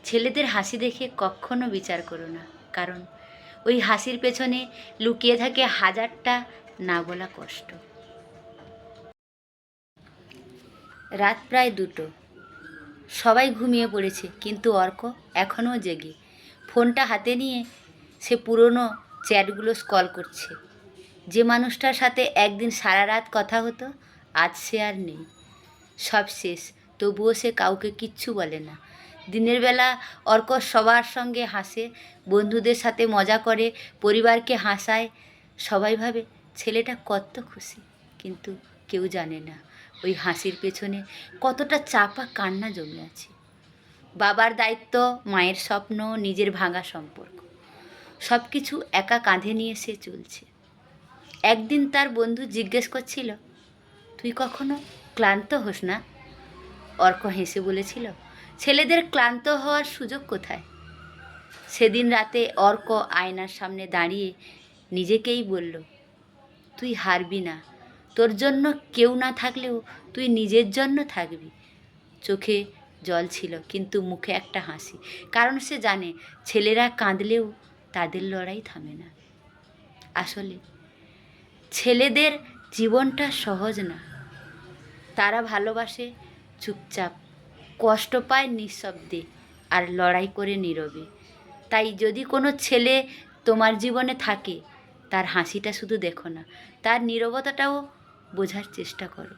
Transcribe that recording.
ছেলেদের হাসি দেখে কখনো বিচার করো না, কারণ ওই হাসির পেছনে লুকিয়ে থাকে হাজারটা না বলা কষ্ট। রাত প্রায় 2টো, সবাই ঘুমিয়ে পড়েছে, কিন্তু অর্ক এখনও জেগে। ফোনটা হাতে নিয়ে সে পুরনো চ্যাটগুলো স্ক্রল করছে। যে মানুষটার সাথে একদিন সারা রাত কথা হতো, আজ সে আর নেই। সব শেষ, তবুও সে কাউকে কিচ্ছু বলে না। দিনের বেলা অর্ক সবার সঙ্গে হাসে, বন্ধুদের সাথে মজা করে, পরিবারকে হাসায়। সবাই ভাবে ছেলেটা কত খুশি, কিন্তু কেউ জানে না ওই হাসির পেছনে কতটা চাপা কান্না জমে আছে। বাবার দায়িত্ব, মায়ের স্বপ্ন, নিজের ভাঙা সম্পর্ক, সব কিছু একা কাঁধে নিয়ে সে চলছে। একদিন তার বন্ধু জিজ্ঞেস করছিল, তুই কখনো ক্লান্ত হোস না? অর্ক হেসে বলেছিল, ছেলেদের ক্লান্ত হওয়ার সুযোগ কোথায়? সেদিন রাতে অর্ক আয়নার সামনে দাঁড়িয়ে নিজেকেই বলল, তুই হারবি না। তোর জন্য কেউ না থাকলেও তুই নিজের জন্য থাকবি। চোখে জল ছিল, কিন্তু মুখে একটা হাসি, কারণ সে জানে ছেলেরা কাঁদলেও তাদের লড়াই থামে না। আসলে ছেলেদের জীবনটা সহজ না। তারা ভালোবাসে চুপচাপ, কষ্ট পায় নিঃশব্দে, আর লড়াই করে নীরবে। তাই যদি কোনো ছেলে তোমার জীবনে থাকে, তার হাসিটা শুধু দেখো না, তার নীরবতাটাও বোঝার চেষ্টা করো।